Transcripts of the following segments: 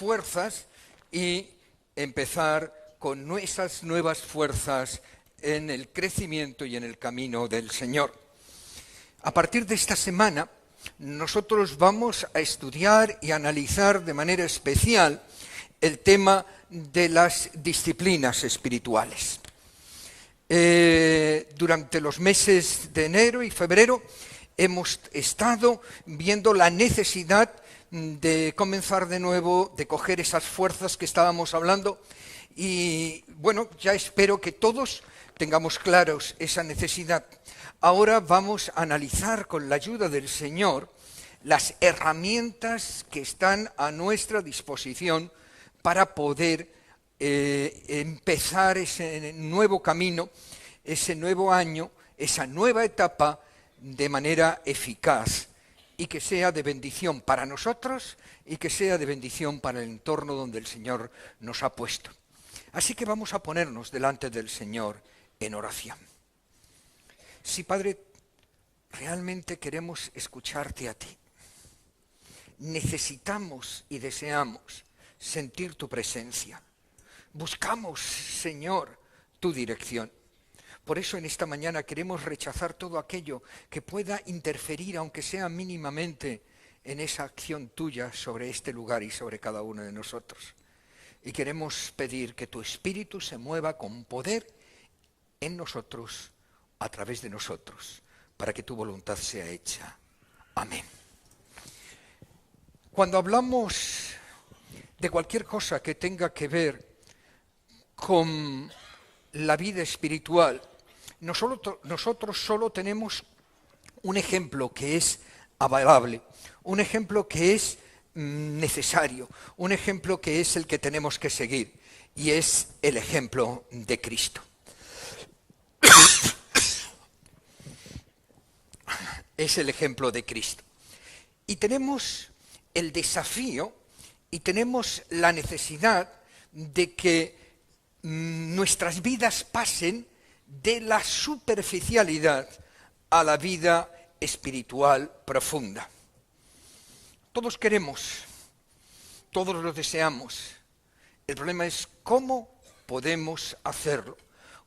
fuerzas y empezar con nuestras nuevas fuerzas en el crecimiento y en el camino del Señor. A partir de esta semana, nosotros vamos a estudiar y analizar de manera especial el tema de las disciplinas espirituales. Durante los meses de enero y febrero hemos estado viendo la necesidad de comenzar de nuevo, de coger esas fuerzas que estábamos hablando y bueno, ya espero que todos tengamos claros esa necesidad. Ahora vamos a analizar con la ayuda del Señor las herramientas que están a nuestra disposición para poder empezar ese nuevo camino, ese nuevo año, esa nueva etapa de manera eficaz y que sea de bendición para nosotros y que sea de bendición para el entorno donde el Señor nos ha puesto. Así que vamos a ponernos delante del Señor en oración. Sí, Padre, realmente queremos escucharte a ti. Necesitamos y deseamos sentir tu presencia. Buscamos, Señor, tu dirección. Por eso en esta mañana queremos rechazar todo aquello que pueda interferir, aunque sea mínimamente, en esa acción tuya sobre este lugar y sobre cada uno de nosotros. Y queremos pedir que tu Espíritu se mueva con poder en nosotros, a través de nosotros, para que tu voluntad sea hecha. Amén. Cuando hablamos de cualquier cosa que tenga que ver con la vida espiritual, nosotros solo tenemos un ejemplo que es avalable, un ejemplo que es necesario, un ejemplo que es el que tenemos que seguir, y es el ejemplo de Cristo. Es el ejemplo de Cristo. Y tenemos el desafío y tenemos la necesidad de que nuestras vidas pasen de la superficialidad a la vida espiritual profunda. Todos queremos, todos lo deseamos. El problema es cómo podemos hacerlo.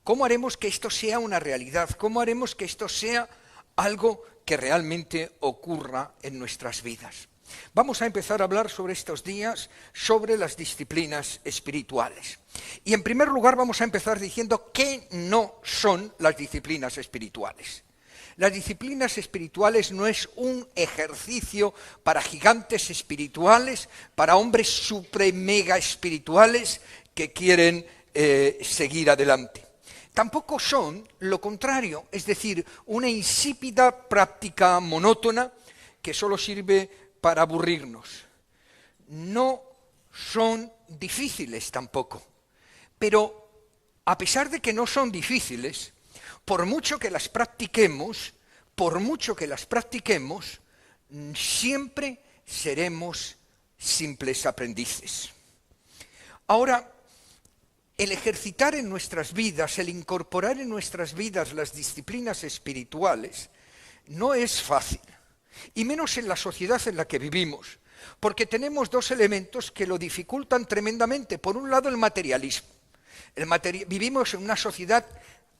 ¿Cómo haremos que esto sea una realidad? ¿Cómo haremos que esto sea algo que realmente ocurra en nuestras vidas? Vamos a empezar a hablar sobre estos días, sobre las disciplinas espirituales. Y en primer lugar vamos a empezar diciendo qué no son las disciplinas espirituales. Las disciplinas espirituales no es un ejercicio para gigantes espirituales, para hombres super mega espirituales que quieren seguir adelante. Tampoco son lo contrario, es decir, una insípida práctica monótona que solo sirve para aburrirnos. No son difíciles tampoco, pero a pesar de que no son difíciles, por mucho que las practiquemos, siempre seremos simples aprendices. Ahora, el ejercitar en nuestras vidas, el incorporar en nuestras vidas las disciplinas espirituales, no es fácil. Y menos en la sociedad en la que vivimos, porque tenemos dos elementos que lo dificultan tremendamente. Por un lado, el materialismo. Vivimos en una sociedad,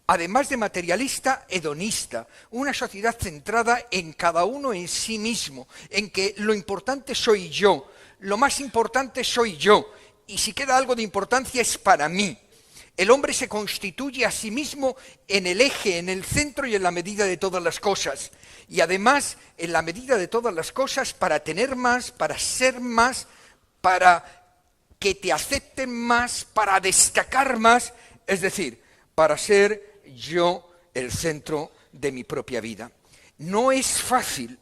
además de materialista, hedonista, una sociedad centrada en cada uno en sí mismo, en que lo importante soy yo, lo más importante soy yo, y si queda algo de importancia es para mí. El hombre se constituye a sí mismo en el eje, en el centro y en la medida de todas las cosas. Y además, en la medida de todas las cosas, para tener más, para ser más, para que te acepten más, para destacar más, es decir, para ser yo el centro de mi propia vida. No es fácil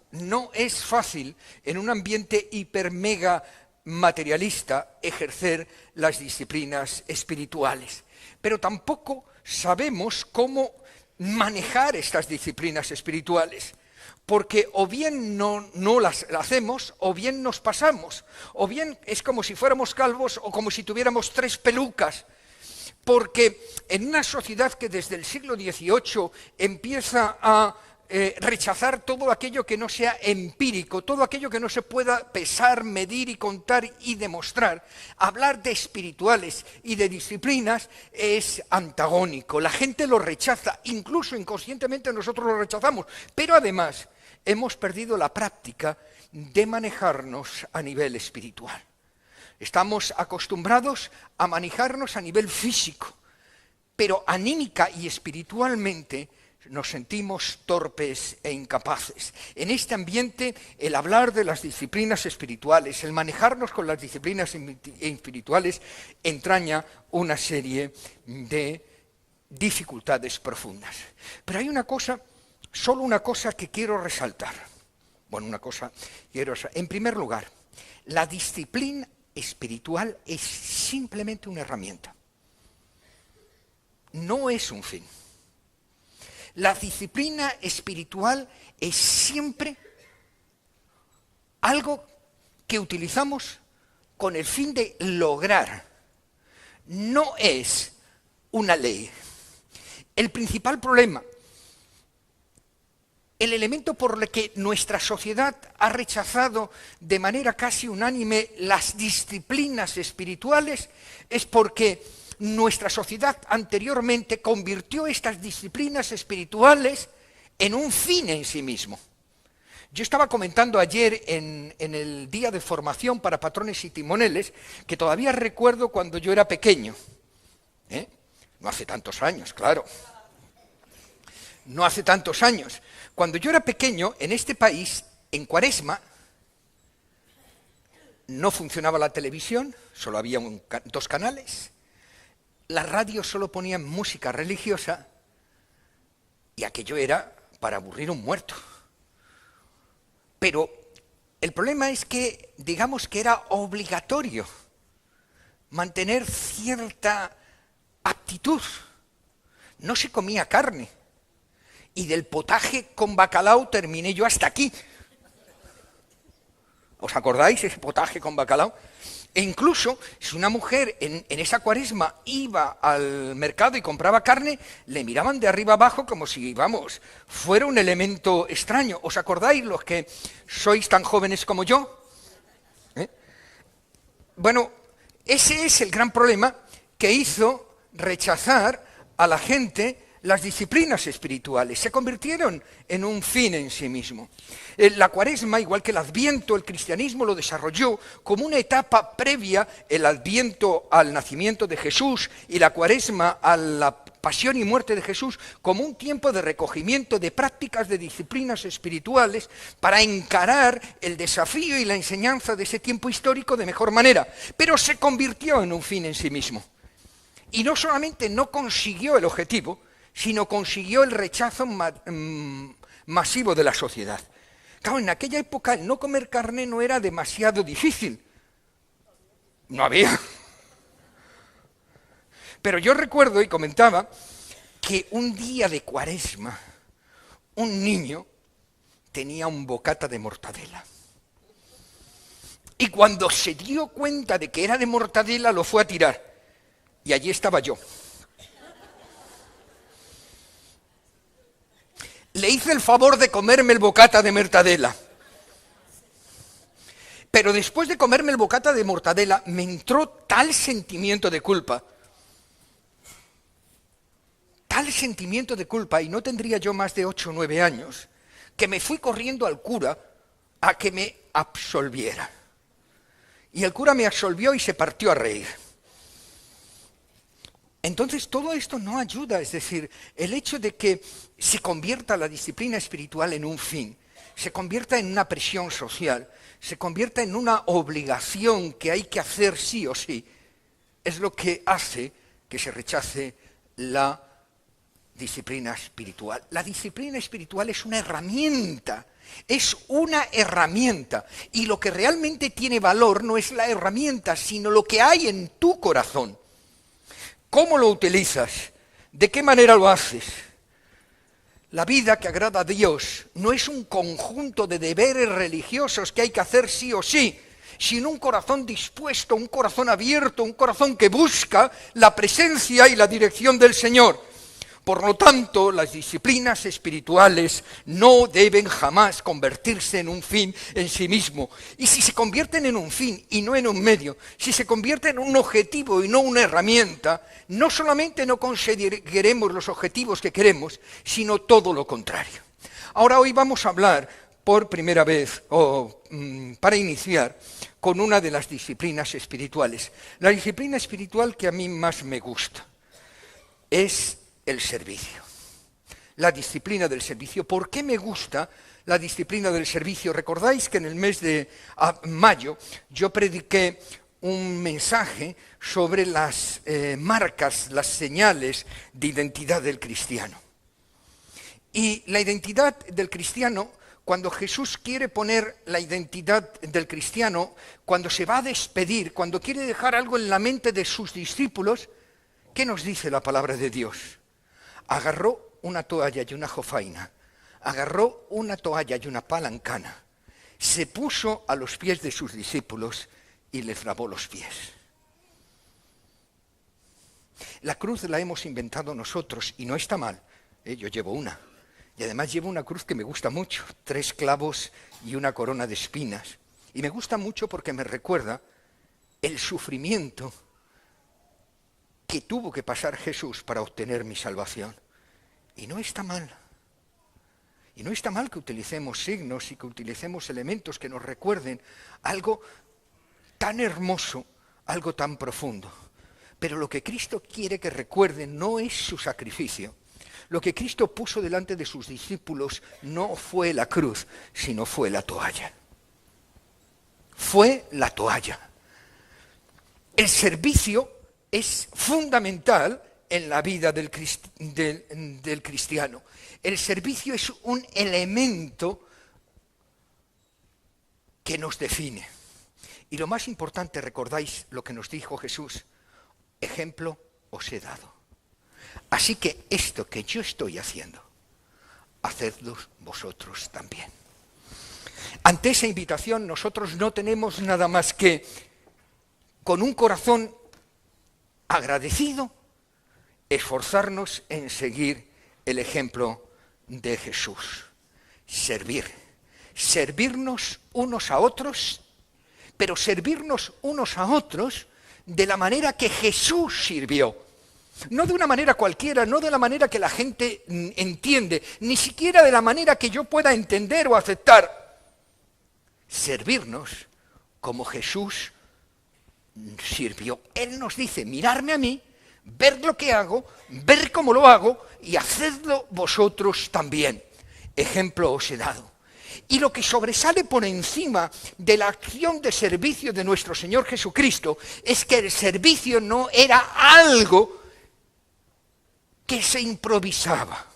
en un ambiente hiper mega materialista ejercer las disciplinas espirituales. Pero tampoco sabemos cómo manejar estas disciplinas espirituales, porque o bien no las hacemos, o bien nos pasamos, o bien es como si fuéramos calvos o como si tuviéramos 3 pelucas, porque en una sociedad que desde el siglo XVIII empieza a rechazar todo aquello que no sea empírico, todo aquello que no se pueda pesar, medir y contar y demostrar. Hablar de espirituales y de disciplinas es antagónico. La gente lo rechaza, incluso inconscientemente nosotros lo rechazamos, pero además hemos perdido la práctica de manejarnos a nivel espiritual. Estamos acostumbrados a manejarnos a nivel físico, pero anímica y espiritualmente nos sentimos torpes e incapaces. En este ambiente, el hablar de las disciplinas espirituales, el manejarnos con las disciplinas espirituales, entraña una serie de dificultades profundas. Pero hay una cosa, solo una cosa que quiero resaltar. En primer lugar, la disciplina espiritual es simplemente una herramienta. No es un fin. La disciplina espiritual es siempre algo que utilizamos con el fin de lograr. No es una ley. El principal problema, el elemento por el que nuestra sociedad ha rechazado de manera casi unánime las disciplinas espirituales es porque nuestra sociedad anteriormente convirtió estas disciplinas espirituales en un fin en sí mismo. Yo estaba comentando ayer en el día de formación para patrones y timoneles que todavía recuerdo cuando yo era pequeño. No hace tantos años, claro. No hace tantos años. Cuando yo era pequeño, en este país, en Cuaresma, no funcionaba la televisión, solo había dos canales. La radio solo ponía música religiosa y aquello era para aburrir a un muerto. Pero el problema es que, digamos que era obligatorio mantener cierta aptitud. No se comía carne y del potaje con bacalao terminé yo hasta aquí. ¿Os acordáis ese potaje con bacalao? E incluso, si una mujer en esa Cuaresma iba al mercado y compraba carne, le miraban de arriba abajo como si, fuera un elemento extraño. ¿Os acordáis los que sois tan jóvenes como yo? Bueno, ese es el gran problema que hizo rechazar a la gente las disciplinas espirituales. Se convirtieron en un fin en sí mismo. La Cuaresma, igual que el Adviento, el cristianismo lo desarrolló como una etapa previa, el Adviento al nacimiento de Jesús y la Cuaresma a la pasión y muerte de Jesús, como un tiempo de recogimiento de prácticas de disciplinas espirituales para encarar el desafío y la enseñanza de ese tiempo histórico de mejor manera. Pero se convirtió en un fin en sí mismo. Y no solamente no consiguió el objetivo, sino consiguió el rechazo masivo de la sociedad. Claro, en aquella época el no comer carne no era demasiado difícil. No había. Pero yo recuerdo y comentaba que un día de Cuaresma, un niño tenía un bocata de mortadela. Y cuando se dio cuenta de que era de mortadela, lo fue a tirar. Y allí estaba yo. Le hice el favor de comerme el bocata de mortadela. Pero después de comerme el bocata de mortadela, me entró tal sentimiento de culpa, y no tendría yo más de 8 o 9 años, que me fui corriendo al cura a que me absolviera. Y el cura me absolvió y se partió a reír. Entonces todo esto no ayuda, es decir, el hecho de que se convierta la disciplina espiritual en un fin, se convierta en una presión social, se convierta en una obligación que hay que hacer sí o sí, es lo que hace que se rechace la disciplina espiritual. La disciplina espiritual es una herramienta, y lo que realmente tiene valor no es la herramienta, sino lo que hay en tu corazón. ¿Cómo lo utilizas? ¿De qué manera lo haces? La vida que agrada a Dios no es un conjunto de deberes religiosos que hay que hacer sí o sí, sino un corazón dispuesto, un corazón abierto, un corazón que busca la presencia y la dirección del Señor. Por lo tanto, las disciplinas espirituales no deben jamás convertirse en un fin en sí mismo. Y si se convierten en un fin y no en un medio, si se convierten en un objetivo y no una herramienta, no solamente no conseguiremos los objetivos que queremos, sino todo lo contrario. Ahora hoy vamos a hablar por primera vez, para iniciar, con una de las disciplinas espirituales. La disciplina espiritual que a mí más me gusta es el servicio, la disciplina del servicio. ¿Por qué me gusta la disciplina del servicio? Recordáis que en el mes de mayo yo prediqué un mensaje sobre las marcas, las señales de identidad del cristiano. Y la identidad del cristiano, cuando Jesús quiere poner la identidad del cristiano, cuando se va a despedir, cuando quiere dejar algo en la mente de sus discípulos, ¿qué nos dice la palabra de Dios? Agarró una toalla y una jofaina, agarró una toalla y una palancana, se puso a los pies de sus discípulos y les lavó los pies. La cruz la hemos inventado nosotros y no está mal. Yo llevo una. Y además llevo una cruz que me gusta mucho, 3 clavos y una corona de espinas. Y me gusta mucho porque me recuerda el sufrimiento que tuvo que pasar Jesús para obtener mi salvación. Y no está mal. Y no está mal que utilicemos signos y que utilicemos elementos que nos recuerden algo tan hermoso, algo tan profundo. Pero lo que Cristo quiere que recuerden no es su sacrificio. Lo que Cristo puso delante de sus discípulos no fue la cruz, sino fue la toalla. Fue la toalla. El servicio es fundamental en la vida del cristiano. El servicio es un elemento que nos define. Y lo más importante, recordáis lo que nos dijo Jesús: ejemplo os he dado. Así que esto que yo estoy haciendo, hacedlo vosotros también. Ante esa invitación nosotros no tenemos nada más que, con un corazón agradecido, esforzarnos en seguir el ejemplo de Jesús. Servir. Servirnos unos a otros, pero servirnos unos a otros de la manera que Jesús sirvió. No de una manera cualquiera, no de la manera que la gente entiende, ni siquiera de la manera que yo pueda entender o aceptar. Servirnos como Jesús sirvió. Él nos dice: mirarme a mí, ver lo que hago, ver cómo lo hago y hacedlo vosotros también. Ejemplo os he dado. Y lo que sobresale por encima de la acción de servicio de nuestro Señor Jesucristo es que el servicio no era algo que se improvisaba.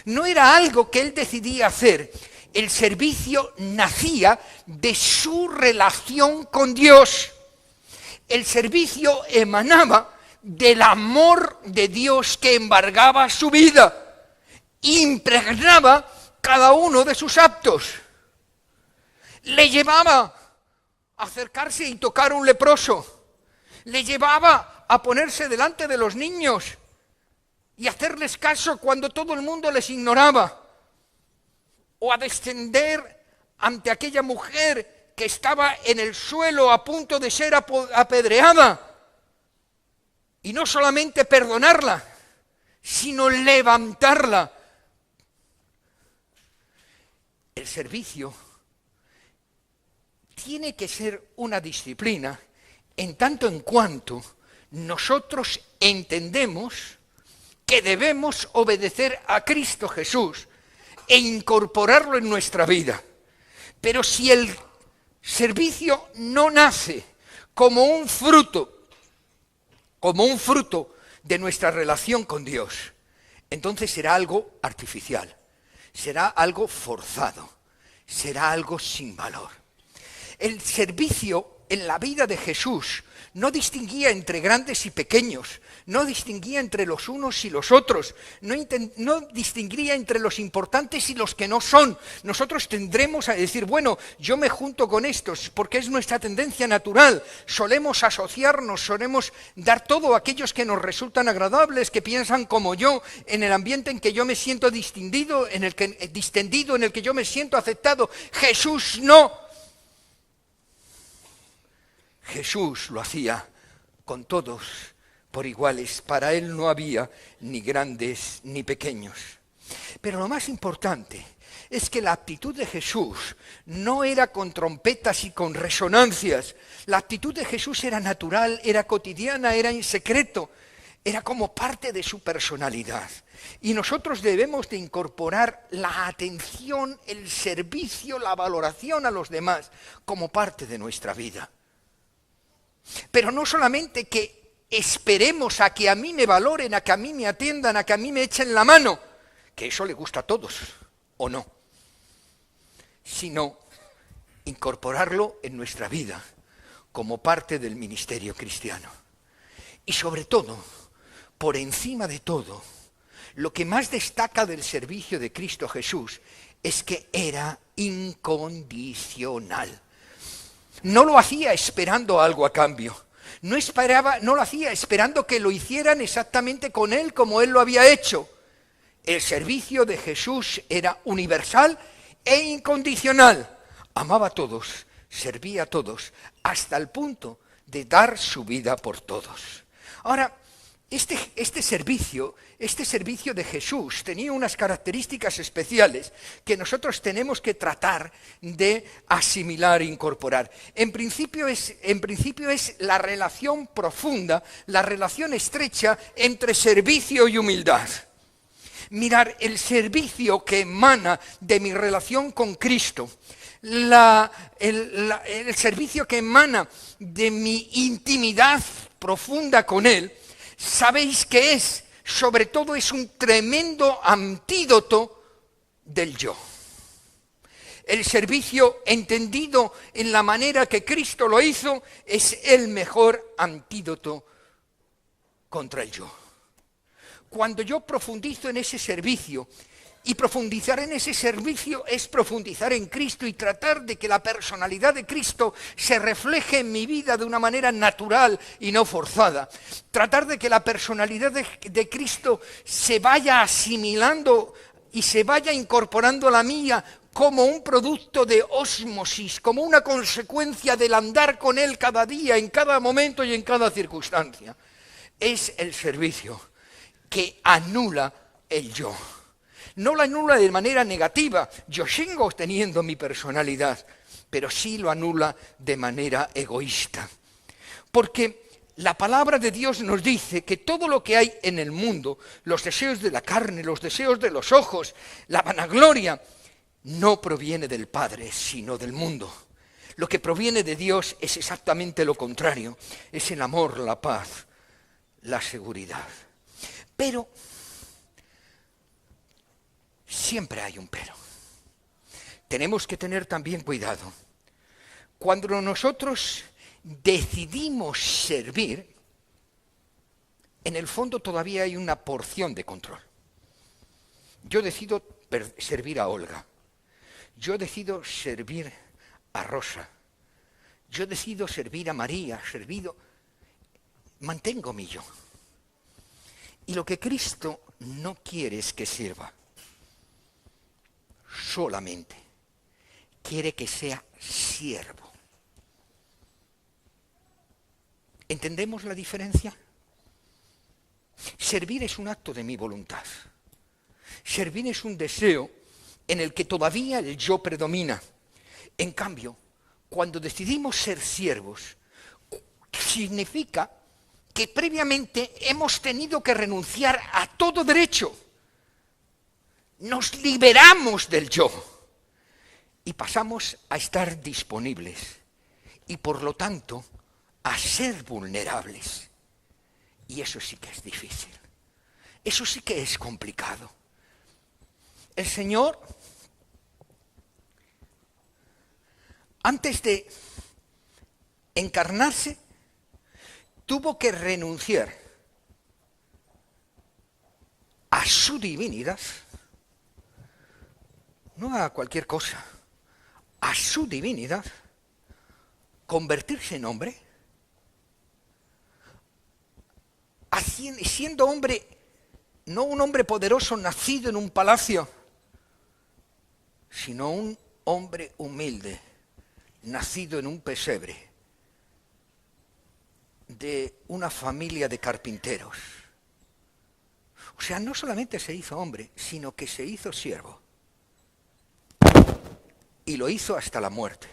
No era algo que él decidía hacer. El servicio nacía de su relación con Dios. El servicio emanaba del amor de Dios que embargaba su vida, impregnaba cada uno de sus actos. Le llevaba a acercarse y tocar a un leproso. Le llevaba a ponerse delante de los niños y hacerles caso cuando todo el mundo les ignoraba, o a descender ante aquella mujer que estaba en el suelo a punto de ser apedreada, y no solamente perdonarla, sino levantarla. El servicio tiene que ser una disciplina en tanto en cuanto nosotros entendemos que debemos obedecer a Cristo Jesús e incorporarlo en nuestra vida. Pero si el servicio no nace como un fruto de nuestra relación con Dios, entonces será algo artificial, será algo forzado, será algo sin valor. El servicio en la vida de Jesús no distinguía entre grandes y pequeños, no distinguía entre los unos y los otros, no distinguía entre los importantes y los que no son. Nosotros tendremos a decir, bueno, yo me junto con estos, porque es nuestra tendencia natural. Solemos asociarnos, solemos dar todo a aquellos que nos resultan agradables, que piensan como yo, en el ambiente en que yo me siento distendido, en el que yo me siento aceptado. Jesús no. Jesús lo hacía con todos por iguales. Para él no había ni grandes ni pequeños. Pero lo más importante es que la actitud de Jesús no era con trompetas y con resonancias. La actitud de Jesús era natural, era cotidiana, era en secreto, era como parte de su personalidad. Y nosotros debemos de incorporar la atención, el servicio, la valoración a los demás como parte de nuestra vida. Pero no solamente que esperemos a que a mí me valoren, a que a mí me atiendan, a que a mí me echen la mano, que eso le gusta a todos, o no, sino incorporarlo en nuestra vida como parte del ministerio cristiano. Y sobre todo, por encima de todo, lo que más destaca del servicio de Cristo Jesús es que era incondicional. No lo hacía esperando algo a cambio. No lo hacía esperando que lo hicieran exactamente con él como él lo había hecho. El servicio de Jesús era universal e incondicional. Amaba a todos, servía a todos, hasta el punto de dar su vida por todos. Ahora, este servicio de Jesús tenía unas características especiales que nosotros tenemos que tratar de asimilar e incorporar. En principio es la relación profunda, la relación estrecha entre servicio y humildad. Mirar el servicio que emana de mi relación con Cristo, el servicio que emana de mi intimidad profunda con Él, sabéis que sobre todo es un tremendo antídoto del yo. El servicio entendido en la manera que Cristo lo hizo es el mejor antídoto contra el yo. Cuando yo profundizo en ese servicio, y profundizar en ese servicio es profundizar en Cristo y tratar de que la personalidad de Cristo se refleje en mi vida de una manera natural y no forzada. Tratar de que la personalidad de Cristo se vaya asimilando y se vaya incorporando a la mía como un producto de ósmosis, como una consecuencia del andar con Él cada día, en cada momento y en cada circunstancia. Es el servicio que anula el yo. No lo anula de manera negativa, yo sigo teniendo mi personalidad, pero sí lo anula de manera egoísta. Porque la palabra de Dios nos dice que todo lo que hay en el mundo, los deseos de la carne, los deseos de los ojos, la vanagloria, no proviene del Padre, sino del mundo. Lo que proviene de Dios es exactamente lo contrario, es el amor, la paz, la seguridad. Pero siempre hay un pero. Tenemos que tener también cuidado. Cuando nosotros decidimos servir, en el fondo todavía hay una porción de control. Yo decido servir a Olga. Yo decido servir a Rosa. Yo decido servir a María. Mantengo mi yo. Y lo que Cristo no quiere es que sirva solamente, quiere que sea siervo. ¿Entendemos la diferencia? Servir es un acto de mi voluntad. Servir es un deseo en el que todavía el yo predomina. En cambio, cuando decidimos ser siervos, significa que previamente hemos tenido que renunciar a todo derecho. Nos liberamos del yo y pasamos a estar disponibles y por lo tanto a ser vulnerables. Y eso sí que es difícil, eso sí que es complicado. El Señor, antes de encarnarse, tuvo que renunciar a su divinidad, no a cualquier cosa, a su divinidad, convertirse en hombre, siendo hombre, no un hombre poderoso nacido en un palacio, sino un hombre humilde, nacido en un pesebre, de una familia de carpinteros. O sea, no solamente se hizo hombre, sino que se hizo siervo. Y lo hizo hasta la muerte.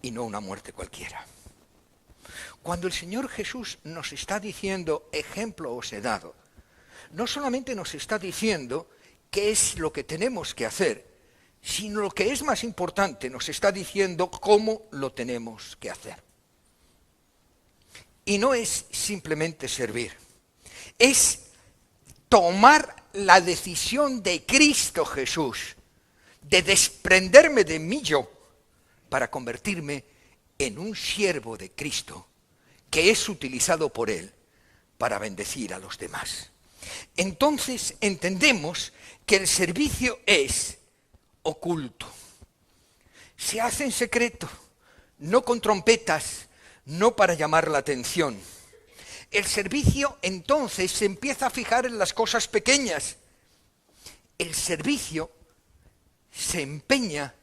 Y no una muerte cualquiera. Cuando el Señor Jesús nos está diciendo, ejemplo os he dado, no solamente nos está diciendo qué es lo que tenemos que hacer, sino lo que es más importante, nos está diciendo cómo lo tenemos que hacer. Y no es simplemente servir, es tomar la decisión de Cristo Jesús, de desprenderme de mí yo, para convertirme en un siervo de Cristo, que es utilizado por Él para bendecir a los demás. Entonces entendemos que el servicio es oculto. Se hace en secreto, no con trompetas, no para llamar la atención. El servicio entonces se empieza a fijar en las cosas pequeñas. El servicio se empeña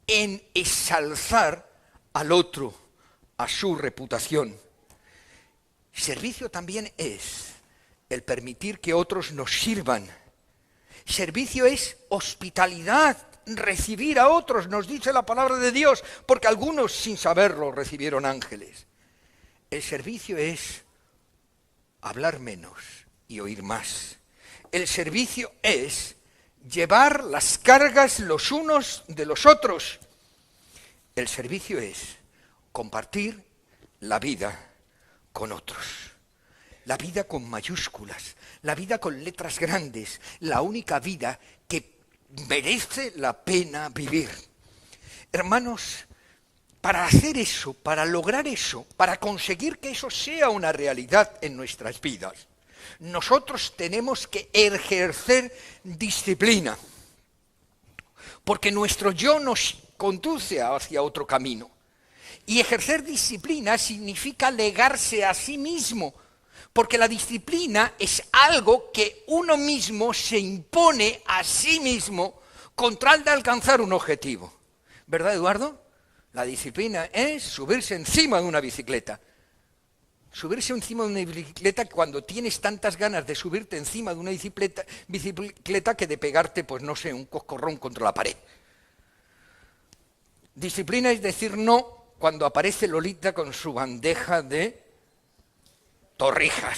en ensalzar al otro, a su reputación. Servicio también es el permitir que otros nos sirvan. Servicio es hospitalidad, recibir a otros, nos dice la palabra de Dios, porque algunos sin saberlo recibieron ángeles. El servicio es hablar menos y oír más. El servicio es llevar las cargas los unos de los otros. El servicio es compartir la vida con otros. La vida con mayúsculas, la vida con letras grandes, la única vida que merece la pena vivir. Hermanos, para hacer eso, para lograr eso, para conseguir que eso sea una realidad en nuestras vidas, nosotros tenemos que ejercer disciplina, porque nuestro yo nos conduce hacia otro camino. Y ejercer disciplina significa legarse a sí mismo, porque la disciplina es algo que uno mismo se impone a sí mismo con tal de alcanzar un objetivo. ¿Verdad, Eduardo? La disciplina es subirse encima de una bicicleta. Subirse encima de una bicicleta cuando tienes tantas ganas de subirte encima de una bicicleta que de pegarte, pues no sé, un coscorrón contra la pared. Disciplina es decir no cuando aparece Lolita con su bandeja de torrijas.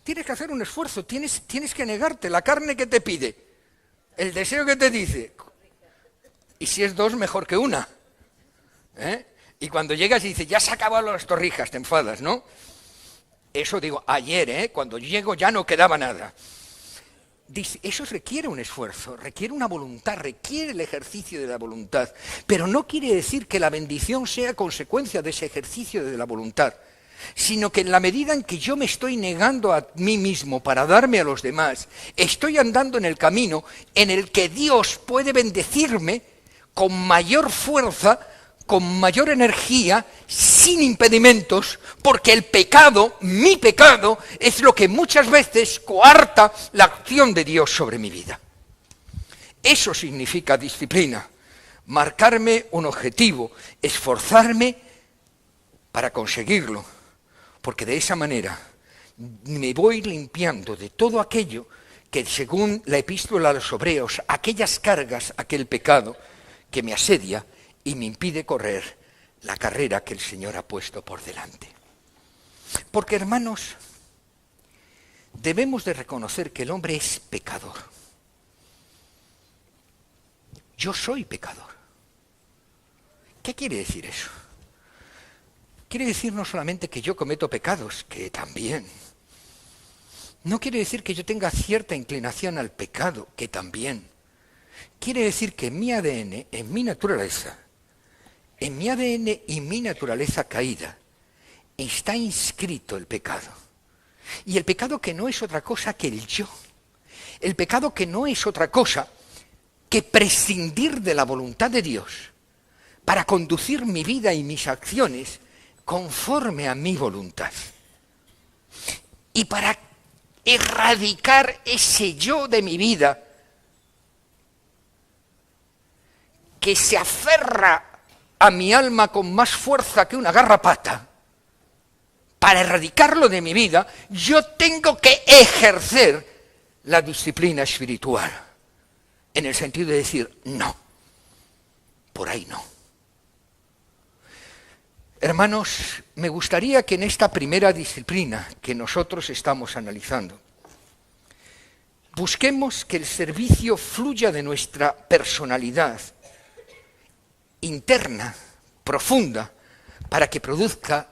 Tienes que hacer un esfuerzo, tienes que negarte la carne que te pide, el deseo que te dice. Y si es dos, mejor que una. Y cuando llegas y dices, ya se acabaron las torrijas, te enfadas, ¿no? Eso digo, ayer, cuando llego ya no quedaba nada. Eso requiere un esfuerzo, requiere una voluntad, requiere el ejercicio de la voluntad, pero no quiere decir que la bendición sea consecuencia de ese ejercicio de la voluntad, sino que en la medida en que yo me estoy negando a mí mismo para darme a los demás, estoy andando en el camino en el que Dios puede bendecirme con mayor fuerza, con mayor energía, sin impedimentos, porque el pecado, mi pecado, es lo que muchas veces coarta la acción de Dios sobre mi vida. Eso significa disciplina, marcarme un objetivo, esforzarme para conseguirlo, porque de esa manera me voy limpiando de todo aquello que, según la epístola a los Hebreos, aquellas cargas, aquel pecado que me asedia y me impide correr la carrera que el Señor ha puesto por delante. Porque, hermanos, debemos de reconocer que el hombre es pecador. Yo soy pecador. ¿Qué quiere decir eso? Quiere decir no solamente que yo cometo pecados, que también. No quiere decir que yo tenga cierta inclinación al pecado, que también. quiere decir que en mi ADN, en mi naturaleza y mi naturaleza caída, está inscrito el pecado. Y el pecado que no es otra cosa que el yo. El pecado que no es otra cosa que prescindir de la voluntad de Dios para conducir mi vida y mis acciones conforme a mi voluntad. Y para erradicar ese yo de mi vida que se aferra a mi alma con más fuerza que una garrapata, para erradicarlo de mi vida, yo tengo que ejercer la disciplina espiritual, en el sentido de decir, no, por ahí no. Hermanos, me gustaría que en esta primera disciplina que nosotros estamos analizando, busquemos que el servicio fluya de nuestra personalidad interna, profunda, para que produzca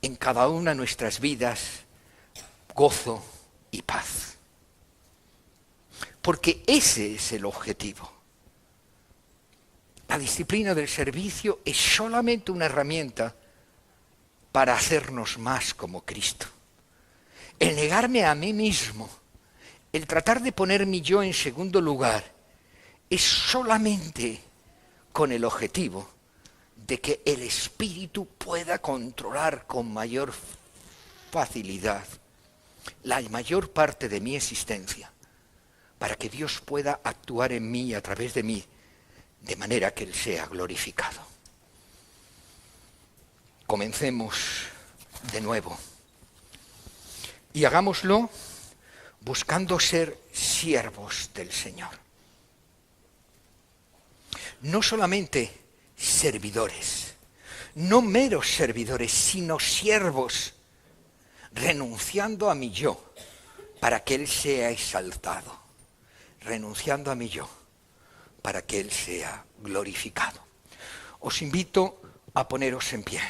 en cada una de nuestras vidas gozo y paz. Porque ese es el objetivo. La disciplina del servicio es solamente una herramienta para hacernos más como Cristo. El negarme a mí mismo, el tratar de poner mi yo en segundo lugar, es solamente con el objetivo de que el Espíritu pueda controlar con mayor facilidad la mayor parte de mi existencia, para que Dios pueda actuar en mí y a través de mí, de manera que Él sea glorificado. Comencemos de nuevo y hagámoslo buscando ser siervos del Señor. No solamente servidores, no meros servidores, sino siervos, renunciando a mi yo para que Él sea exaltado, renunciando a mi yo para que Él sea glorificado. Os invito a poneros en pie.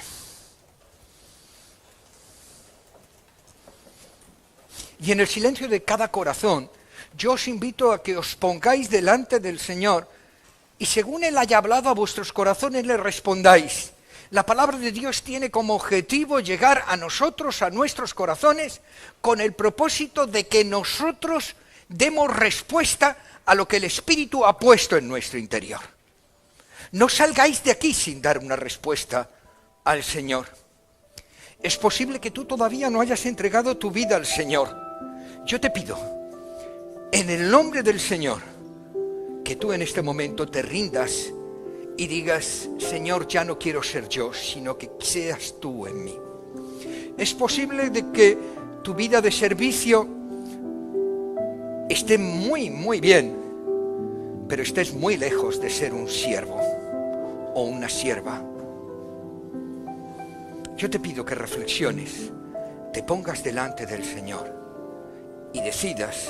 Y en el silencio de cada corazón, yo os invito a que os pongáis delante del Señor y según Él haya hablado a vuestros corazones le respondáis. La palabra de Dios tiene como objetivo llegar a nosotros, a nuestros corazones, con el propósito de que nosotros demos respuesta a lo que el Espíritu ha puesto en nuestro interior. No salgáis de aquí sin dar una respuesta al Señor. Es posible que tú todavía no hayas entregado tu vida al Señor. Yo te pido, en el nombre del Señor, que tú en este momento te rindas y digas, Señor, ya no quiero ser yo, sino que seas tú en mí. Es posible de que tu vida de servicio esté muy bien, pero estés muy lejos de ser un siervo o una sierva. Yo te pido que reflexiones, te pongas delante del Señor y decidas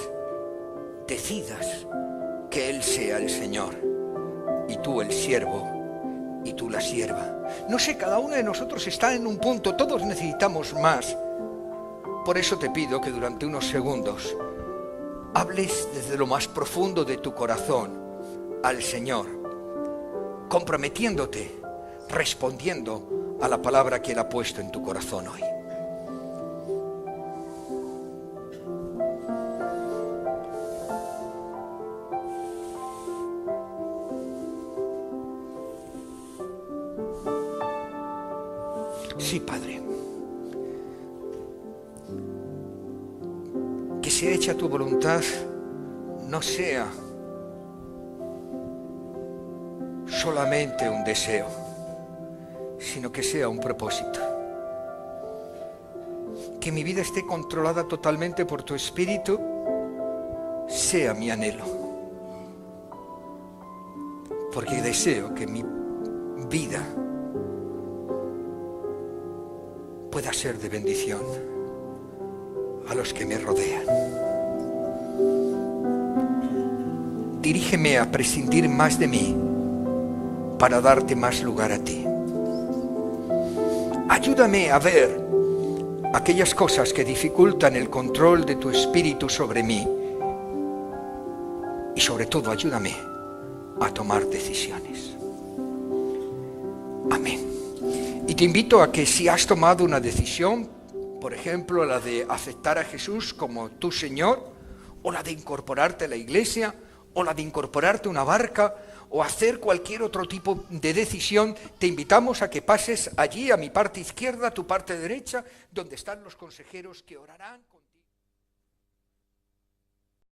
que Él sea el Señor y tú el siervo y tú la sierva. No sé, cada uno de nosotros está en un punto, todos necesitamos más. Por eso te pido que durante unos segundos hables desde lo más profundo de tu corazón al Señor, comprometiéndote, respondiendo a la palabra que Él ha puesto en tu corazón hoy. Sí, Padre. Que sea hecha tu voluntad, no sea solamente un deseo, sino que sea un propósito. Que mi vida esté controlada totalmente por tu Espíritu, sea mi anhelo. Porque deseo que mi vida pueda ser de bendición a los que me rodean. Dirígeme a prescindir más de mí para darte más lugar a ti. Ayúdame a ver aquellas cosas que dificultan el control de tu Espíritu sobre mí y sobre todo ayúdame a tomar decisiones. Amén. Y te invito a que si has tomado una decisión, por ejemplo, la de aceptar a Jesús como tu Señor, o la de incorporarte a la iglesia, o la de incorporarte a una barca, o hacer cualquier otro tipo de decisión, te invitamos a que pases allí a mi parte izquierda, a tu parte derecha, donde están los consejeros que orarán.